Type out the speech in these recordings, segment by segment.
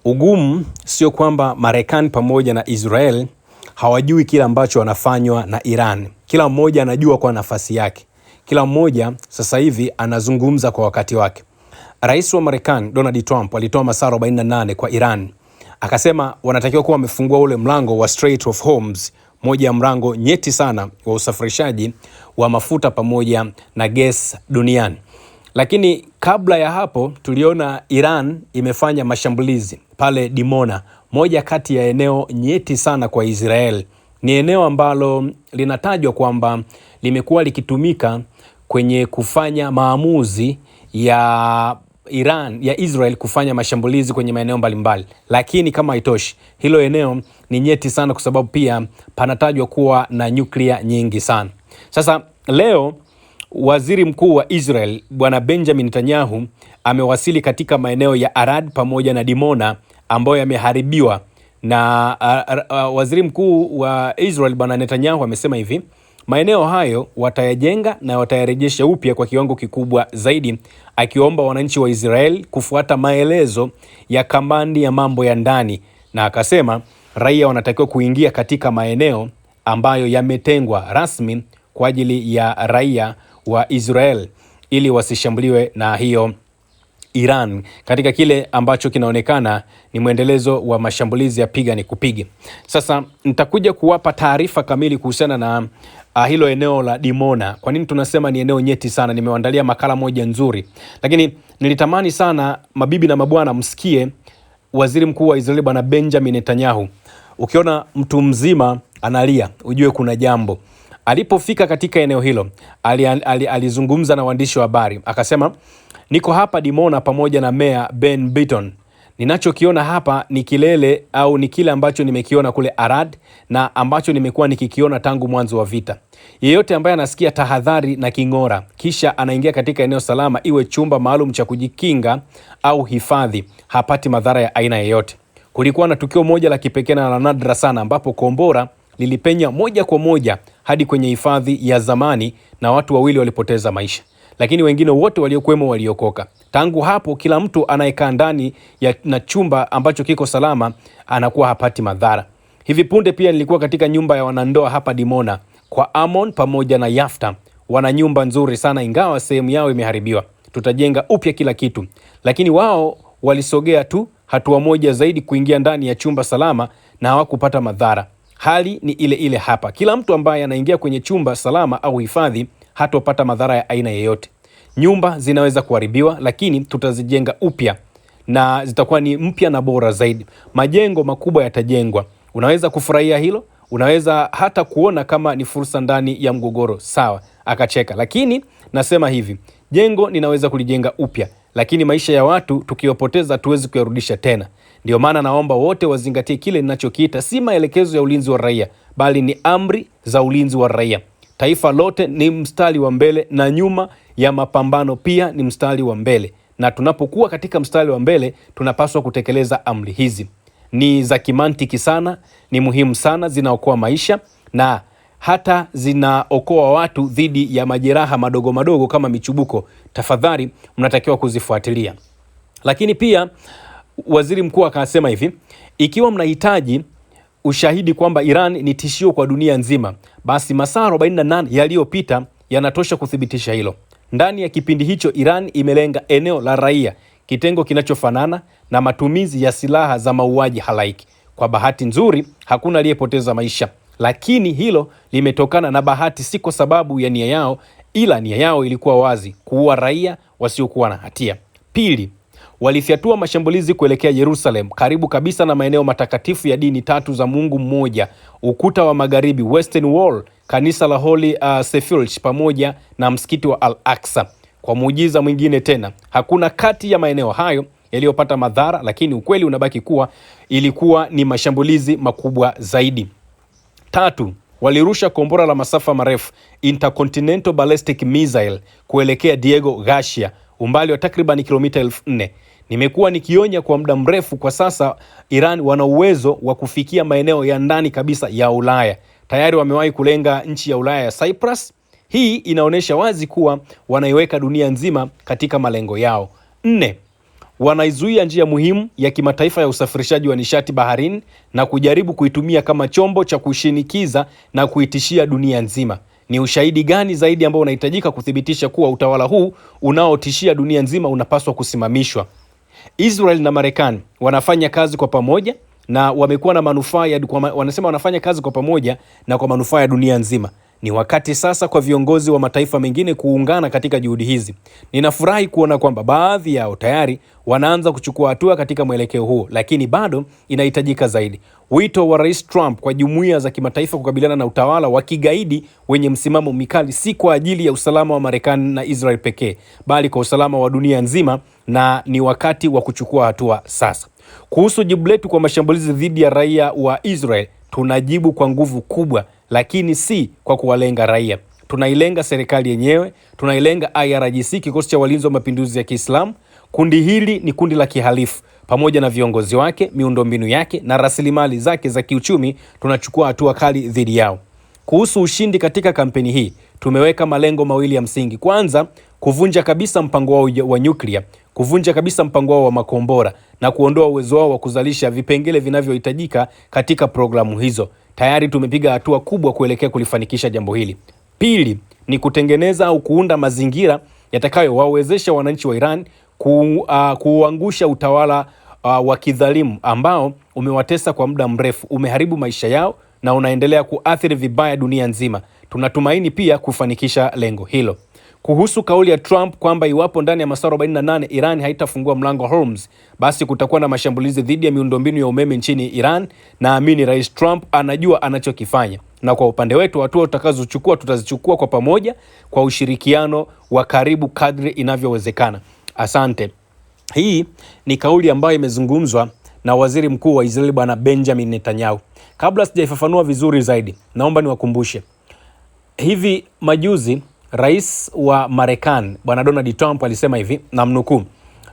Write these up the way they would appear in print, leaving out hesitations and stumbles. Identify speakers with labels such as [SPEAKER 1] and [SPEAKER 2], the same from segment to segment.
[SPEAKER 1] Ugumu sio kwamba Marekani pamoja na Israel hawajui kila ambacho wanafanywa na Iran. Kila mmoja anajua kwa nafasi yake. Kila mmoja sasa hivi anazungumza kwa wakati wake. Rais wa Marekani Donald Trump alitoa masaa 48 kwa Iran. Akasema wanatakiwa kuwa wamefungua ule mlango wa Strait of Hormuz, moja ya mlango nyeti sana wa usafirishaji wa mafuta pamoja na gas duniani. Lakini kabla ya hapo tuliona Iran imefanya mashambulizi pale Dimona, moja kati ya eneo nyeti sana kwa Israel. Ni eneo ambalo linatajwa kwamba limekuwa likitumika kwenye kufanya maamuzi ya Israel kufanya mashambulizi kwenye maeneo mbalimbali. Lakini kama haitoshi, hilo eneo ni nyeti sana kwa sababu pia panatajwa kuwa na nyuklia nyingi sana. Sasa leo Waziri Mkuu wa Israel Bwana Benjamin Netanyahu amewasili katika maeneo ya Arad pamoja na Dimona ambayo yameharibiwa na Waziri Mkuu wa Israel Bwana Netanyahu amesema hivi: maeneo hayo watayajenga na watayarejesha upya kwa kiwango kikubwa zaidi, akiomba wananchi wa Israel kufuata maelezo ya kamandi ya mambo ya ndani, na akasema raia wanatakiwa kuingia katika maeneo ambayo yametengwa rasmi kwa ajili ya raia wa Israel ili wasishambuliwe na hiyo Iran, katika kile ambacho kinaonekana ni mwendelezo wa mashambulizi ya piga ni kupige. Sasa nitakuja kuwapa taarifa kamili kuhusiana na hilo eneo la Dimona. Kwa nini tunasema ni eneo nyeti sana? Nimewaandalia makala moja nzuri, lakini nilitamani sana mabibi na mabwana msikie Waziri Mkuu wa Israeli Bwana Benjamin Netanyahu. Ukiona mtu mzima analia, ujue kuna jambo. Alipofika katika eneo hilo, alizungumza na waandishi wa habari, akasema, niko hapa Dimona pamoja na Meya Ben Bitton. Ninachokiona hapa ni kilele au ni kile ambacho nimekiona kule Arad na ambacho nimekuwa nikikiona tangu mwanzo wa vita. Yeyote ambaye anasikia tahadhari na king'ora kisha anaingia katika eneo salama, iwe chumba maalum cha kujikinga au hifadhi, hapati madhara ya aina yoyote. Kulikuwa na tukio moja la kipekee na la nadra sana ambapo kombora lilipenya moja kwa moja hadi kwenye hifadhi ya zamani na watu wawili walipoteza maisha, lakini wengine wote waliokuwemo waliokoka. Tangu hapo kila mtu anayekaa ndani na chumba ambacho kiko salama anakuwa hapati madhara. Hivi punde pia nilikuwa katika nyumba ya wanandoa hapa Dimona kwa Amon pamoja na Yafta. Wana nyumba nzuri sana, ingawa sehemu yao imeharibiwa. Tutajenga upya kila kitu, lakini wao walisogea tu hatua moja zaidi kuingia ndani ya chumba salama na hawakupata madhara. Hali ni ile ile hapa. Kila mtu ambaye anaingia kwenye chumba salama au hifadhi hatopata madhara ya aina yoyote. Nyumba zinaweza kuharibiwa, lakini tutazijenga upya na zitakuwa ni mpya na bora zaidi. Majengo makubwa yatajengwa. Unaweza kufurahia hilo, unaweza hata kuona kama ni fursa ndani ya mgogoro. Sawa, akacheka. Lakini nasema hivi, jengo ninaweza kulijenga upya, lakini maisha ya watu tukiyopoteza tuwezi kuyarudisha tena. Ndio maana naomba wote wazingatie kile ninachokiita si maelekezo ya ulinzi wa raia, bali ni amri za ulinzi wa raia. Taifa lote ni mstari wa mbele na nyuma ya mapambano pia ni mstari wa mbele. Na tunapokuwa katika mstari wa mbele tunapaswa kutekeleza amri hizi. Ni za kimantiki sana, ni muhimu sana, zinaokoa maisha na hata zinaokoa watu dhidi ya majeraha madogo madogo kama michubuko. Tafadhali mnatakiwa kuzifuatilia. Lakini pia Waziri Mkuu akasema hivi, ikiwa mnahitaji ushahidi kwamba Iran ni tishio kwa dunia nzima, basi masaa 48 yaliyopita yanatosha kuthibitisha hilo. Ndani ya kipindi hicho Iran imelenga eneo la raia, kitengo kinachofanana na matumizi ya silaha za mauaji halaiki. Kwa bahati nzuri hakuna aliyepoteza maisha, lakini hilo limetokana na bahati, si kwa sababu ya nia yao, ila nia yao ilikuwa wazi: kuua raia wasiokuwa na hatia. Pili, walifyatua mashambulizi kuelekea Yerusalem, karibu kabisa na maeneo matakatifu ya dini tatu za Mungu mmoja: ukuta wa magharibi, Western Wall, kanisa la Holy Sepulchre pamoja na msikiti wa Al-Aqsa. Kwa muujiza mwingine tena, hakuna kati ya maeneo hayo yaliyopata madhara, lakini ukweli unabaki kuwa ilikuwa ni mashambulizi makubwa zaidi. Tatu, walirusha kombora la masafa marefu, Intercontinental Ballistic Missile, kuelekea Diego Garcia, umbali wa takriban kilomita 4,000. Nimekuwa nikionya kwa muda mrefu, kwa sasa Iran wana uwezo wa kufikia maeneo ya ndani kabisa ya Ulaya. Tayari wamewahi kulenga nchi ya Ulaya ya Cyprus. Hii inaonyesha wazi kuwa wanaiweka dunia nzima katika malengo yao. 4, wanaizuia njia muhimu ya kimataifa ya usafirishaji wa nishati baharini na kujaribu kuitumia kama chombo cha kushinikiza na kuitishia dunia nzima. Ni ushahidi gani zaidi ambao unahitajika kuthibitisha kuwa utawala huu unaotishia dunia nzima unapaswa kusimamishwa? Israel na Marekani wanafanya kazi kwa pamoja na wamekuwa na manufaa wanasema wanafanya kazi kwa pamoja na kwa manufaa ya dunia nzima. Ni wakati sasa kwa viongozi wa mataifa mengine kuungana katika juhudi hizi. Ninafurahi kuona kwamba baadhi yao tayari wanaanza kuchukua hatua katika mwelekeo huo, lakini bado inahitajika zaidi. Wito wa Rais Trump kwa jumuiya za kimataifa kukabiliana na utawala wa kigaidi wenye msimamo mikali si kwa ajili ya usalama wa Marekani na Israel pekee, bali kwa usalama wa dunia nzima, na ni wakati wa kuchukua hatua sasa. Kuhusu jibu letu kwa mashambulizi dhidi ya raia wa Israel, tunajibu kwa nguvu kubwa, lakini si kwa kuwalenga raia. Tunailenga serikali yenyewe, tunailenga IRGC, kikosi cha walinzi wa mapinduzi ya Kiislamu. Kundi hili ni kundi la kihalifu. Pamoja na viongozi wake, miundombinu yake na rasilimali zake za kiuchumi, tunachukua hatua kali dhidi yao. Kuhusu ushindi katika kampeni hii, tumeweka malengo mawili ya msingi. Kwanza, kuvunja kabisa mpango wao wa nyuklia, kuvunja kabisa mpango wao wa makombora na kuondoa uwezo wao wa kuzalisha vipengele vinavyohitajika katika programu hizo. Tayari tumepiga hatua kubwa kuelekea kulifanikisha jambo hili. Pili, ni kutengeneza au kuunda mazingira yatakayowawezesha wananchi wa Iran kuangusha utawala wa kidhalimu ambao umewatesa kwa muda mrefu, umeharibu maisha yao na unaendelea kuathiri vibaya dunia nzima. Tunatumaini pia kufanikisha lengo hilo. Kuhusu kauli ya Trump kwamba iwapo ndani ya masaa 48 Iran haitafungua mlango Hormuz, basi kutakuwa na mashambulizi dhidi ya miundombinu ya umeme nchini Iran, naamini Rais Trump anajua anachokifanya. Na kwa upande wetu, hatua tutakazochukua tutazichukua kwa pamoja, kwa ushirikiano wa karibu kadri inavyowezekana. Asante. Hii ni kauli ambayo imezungumzwa na Waziri Mkuu wa Israeli Bwana Benjamin Netanyahu. Kabla sijaifafanua vizuri zaidi, naomba niwakumbushe. Hivi majuzi Rais wa Marekani Bwana Donald Trump alisema hivi, namnukuu,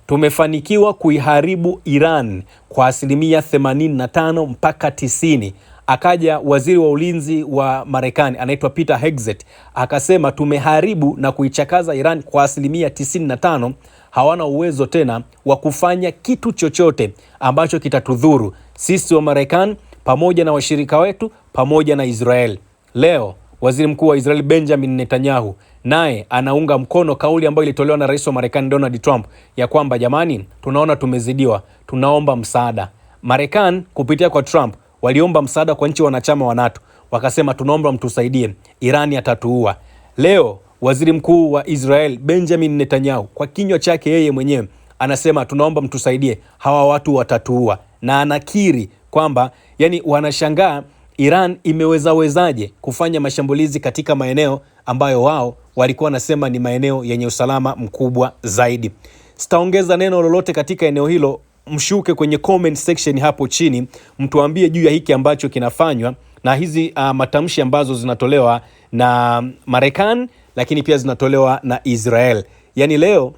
[SPEAKER 1] tumefanikiwa kuiharibu Iran kwa asilimia 85 mpaka 90. Akaja waziri wa ulinzi wa Marekani anaitwa Peter Hegseth akasema tumeharibu na kuichakaza Iran kwa asilimia 95. Hawana uwezo tena wa kufanya kitu chochote ambacho kitatudhuru sisi wa Marekani pamoja na washirika wetu pamoja na Israel. Leo Waziri Mkuu wa Israel Benjamin Netanyahu naye anaunga mkono kauli ambayo ilitolewa na Rais wa Marekani Donald Trump ya kwamba jamani, tunaona tumezidiwa, tunaomba msaada. Marekani kupitia kwa Trump waliomba msaada kwa nchi wanachama wa NATO, wakasema tunaomba mtusaidie, Irani atatuua. Leo Waziri Mkuu wa Israel Benjamin Netanyahu kwa kinywa chake yeye mwenyewe anasema tunaomba mtusaidie, hawa watu watatuua, na anakiri kwamba yani wanashangaa Iran imewezaje kufanya mashambulizi katika maeneo ambayo wao walikuwa wanasema ni maeneo yenye usalama mkubwa zaidi. Sitaongeza neno lolote katika eneo hilo. Mshuke kwenye comment section hapo chini, mtuambie juu ya hiki ambacho kinafanywa na hizi matamshi ambazo zinatolewa na Marekani, lakini pia zinatolewa na Israel. Yani leo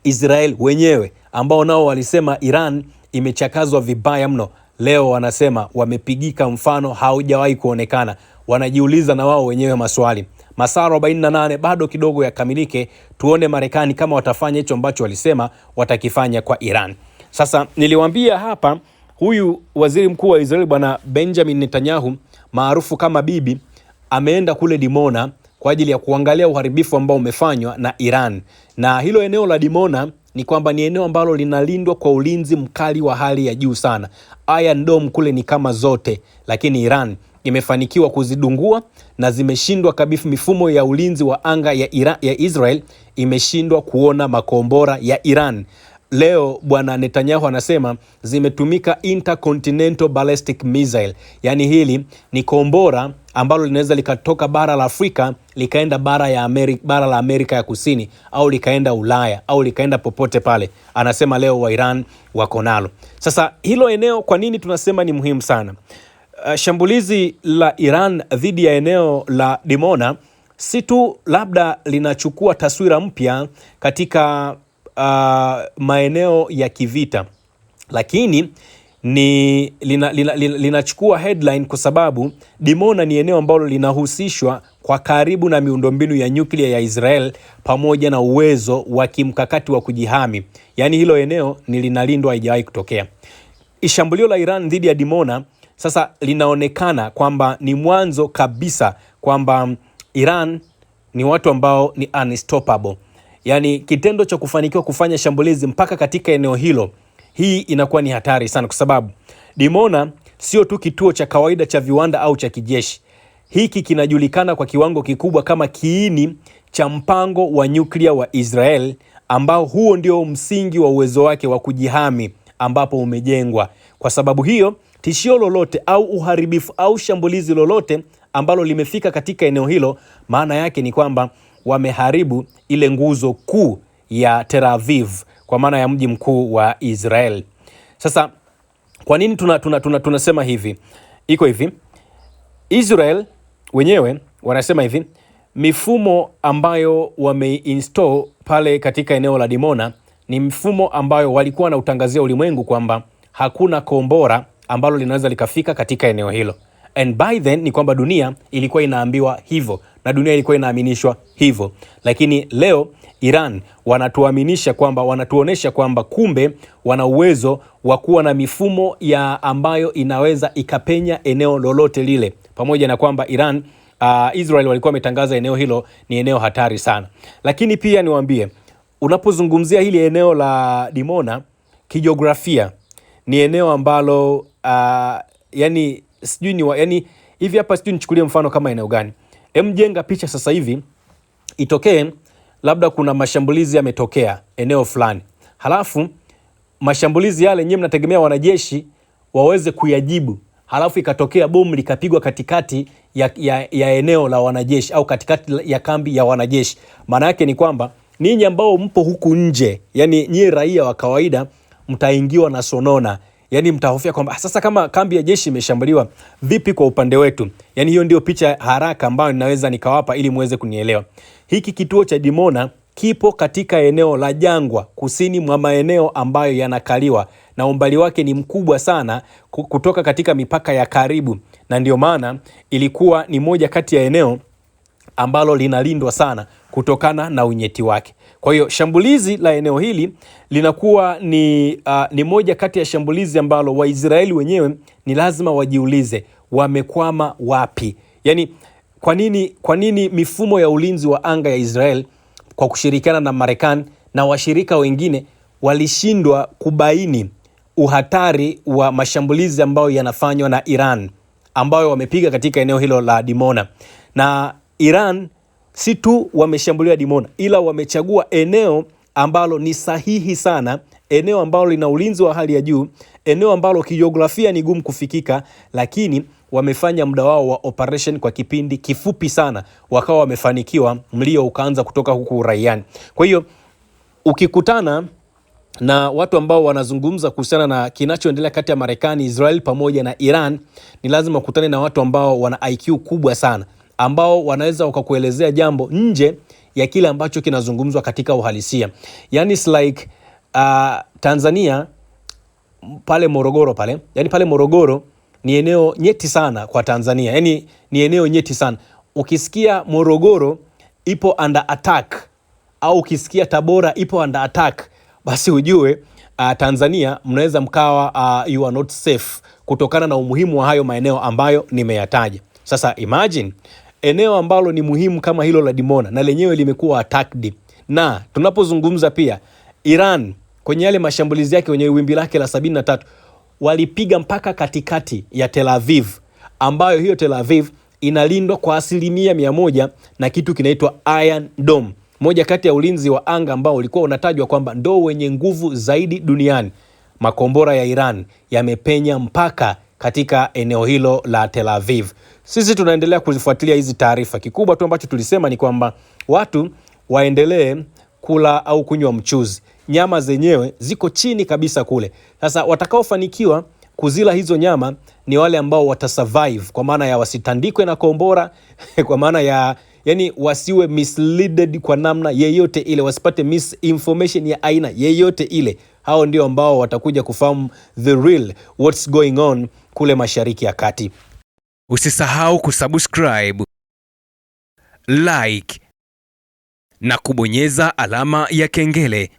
[SPEAKER 1] Israel wenyewe ambao nao walisema Iran imechakazwa vibaya mno, leo wanasema wamepigika mfano haujawahi kuonekana. Wanajiuliza na wao wenyewe maswali. Masaa 48 bado kidogo yakamilike, tuone Marekani kama watafanya hicho ambacho walisema watakifanya kwa Iran. Sasa niliwaambia hapa, huyu Waziri Mkuu wa Israeli Bwana Benjamin Netanyahu maarufu kama Bibi ameenda kule Dimona kwa ajili ya kuangalia uharibifu ambao umefanywa na Iran. Na hilo eneo la Dimona ni kwamba ni eneo ambalo linalindwa kwa ulinzi mkali wa hali ya juu sana. Iron Dome kule ni kama zote, lakini Iran imefanikiwa kuzidungua na zimeshindwa kabisa. Mifumo ya ulinzi wa anga ya Israel imeshindwa kuona makombora ya Iran. Leo Bwana Netanyahu anasema zimetumika intercontinental ballistic missile. Yani hili ni kombora ambalo linaweza likatoka bara la Afrika likaenda bara la Amerika ya Kusini, au likaenda Ulaya, au likaenda popote pale. Anasema leo wa Iran wako nalo. Sasa hilo eneo kwa nini tunasema ni muhimu sana? Shambulizi la Iran dhidi ya eneo la Dimona si tu labda linachukua taswira mpya katika maeneo ya kivita, lakini linachukua headline kwa sababu Dimona ni eneo ambalo linahusishwa kwa karibu na miundombinu ya nyuklia ya Israel pamoja na uwezo wa kimkakati wa kujihami. Yaani hilo eneo ni linalindwa, haijawahi kutokea. Shambulio la Iran dhidi ya Dimona sasa linaonekana kwamba ni mwanzo kabisa kwamba Iran ni watu ambao ni unstoppable. Yaani kitendo cha kufanikiwa kufanya shambulizi mpaka katika eneo hilo, hii inakuwa ni hatari sana, kwa sababu Dimona sio tu kituo cha kawaida cha viwanda au cha kijeshi. Hiki kinajulikana kwa kiwango kikubwa kama kiini cha mpango wa nyuklia wa Israel, ambao huo ndio msingi wa uwezo wake wa kujihami ambapo umejengwa. Kwa sababu hiyo, tishio lolote au uharibifu au shambulizi lolote ambalo limefika katika eneo hilo, maana yake ni kwamba wameharibu ile nguzo kuu ya Tel Aviv, kwa maana ya mji mkuu wa Israel. Sasa kwa nini tunasema hivi? Iko hivi, Israel wenyewe wanasema hivi, mifumo ambayo wameinstall pale katika eneo la Dimona ni mfumo ambayo walikuwa na utangazia ulimwengu kwamba hakuna kombora ambalo linaweza likafika katika eneo hilo. And by then ni kwamba dunia ilikuwa inaambiwa hivyo na dunia ilikuwa inaaminishwa hivyo. Lakini leo Iran wanatuaminisha kwamba, wanatuonesha kwamba kumbe wana uwezo wa kuwa na mifumo ya ambayo inaweza ikapenya eneo lolote lile, pamoja na kwamba Israel walikuwa wametangaza eneo hilo ni eneo hatari sana. Lakini pia niwaambie, unapozungumzia hili eneo la Dimona kijiografia ni eneo ambalo yani hivi hapa sijui nichukulie mfano kama eneo gani. Jenga picha sasa hivi itokee labda kuna mashambulizi yametokea eneo fulani. Halafu mashambulizi yale nyinyi mnategemea wanajeshi waweze kuyajibu. Halafu ikatokea bomu likapigwa katikati ya eneo la wanajeshi au katikati ya kambi ya wanajeshi. Maana yake ni kwamba ninyi ambao mpo huku nje, yani nyinyi raia wa kawaida, mtaingiwa na sonona. Yani mtahofia kwamba sasa kama kambi ya jeshi imeshambuliwa, vipi kwa upande wetu? Yani hiyo ndio picha haraka ambayo ninaweza nikawapa ili muweze kunielewa. Hiki kituo cha Dimona kipo katika eneo la jangwa, kusini mwa maeneo ambayo yanakaliwa, na umbali wake ni mkubwa sana kutoka katika mipaka ya karibu, na ndio maana ilikuwa ni moja kati ya eneo ambalo linalindwa sana kutokana na unyeti wake. Kwa hiyo shambulizi la eneo hili linakuwa ni moja kati ya shambulizi ambalo Waisraeli wenyewe ni lazima wajiulize wamekwama wapi. Yani kwa nini mifumo ya ulinzi wa anga ya Israel kwa kushirikiana na Marekani na washirika wengine walishindwa kubaini uhatari wa mashambulizi ambayo yanafanywa na Iran ambayo wamepiga katika eneo hilo la Dimona. Na Iran si tu wameshambulia Dimona, ila wamechagua eneo ambalo ni sahihi sana, eneo ambalo lina ulinzi wa hali ya juu, eneo ambalo kijiografia ni gumu kufikika, lakini wamefanya muda wao wa operation kwa kipindi kifupi sana, wakawa wamefanikiwa, mlio ukaanza kutoka huku uraiani. Kwa hiyo ukikutana na watu ambao wanazungumza kuhusiana na kinachoendelea kati ya Marekani, Israel pamoja na Iran, ni lazima ukutane na watu ambao wana IQ kubwa sana, ambao wanaweza wakakuelezea jambo nje ya kile ambacho kinazungumzwa katika uhalisia. Yani it's like Tanzania pale Morogoro pale. Yani pale Morogoro ni eneo nyeti sana kwa Tanzania. Yani ni eneo nyeti sana. Ukisikia Morogoro ipo under attack au ukisikia Tabora ipo under attack, basi ujue Tanzania mnaweza mkawa you are not safe kutokana na umuhimu wa hayo maeneo ambayo nimeyataja. Sasa imagine eneo ambalo ni muhimu kama hilo la Dimona na lenyewe limekuwa attacked. Na tunapozungumza pia Iran kwenye yale mashambulizi yake kwenye wimbi lake la 73 walipiga mpaka katikati ya Tel Aviv, ambayo hiyo Tel Aviv inalindwa kwa 100% na kitu kinaitwa Iron Dome, moja kati ya ulinzi wa anga ambao ulikuwa unatajwa kwamba ndo wenye nguvu zaidi duniani. Makombora ya Iran yamepenya mpaka katika eneo hilo la Tel Aviv. Sisi tunaendelea kuzifuatilia hizi taarifa. Kikubwa tu ambacho tulisema ni kwamba watu waendelee kula au kunywa mchuzi. Nyama zenyewe ziko chini kabisa kule. Sasa watakaofanikiwa kuzila hizo nyama ni wale ambao watasurvive, kwa maana ya wasitandikwe na kombora kwa maana ya yani wasiwe misleaded kwa namna yeyote ile, wasipate misinformation ya aina yeyote ile. Hao ndio ambao watakuja kufahamu the real what's going on kule Mashariki ya Kati.
[SPEAKER 2] Usisahau kusubscribe, like na kubonyeza alama ya kengele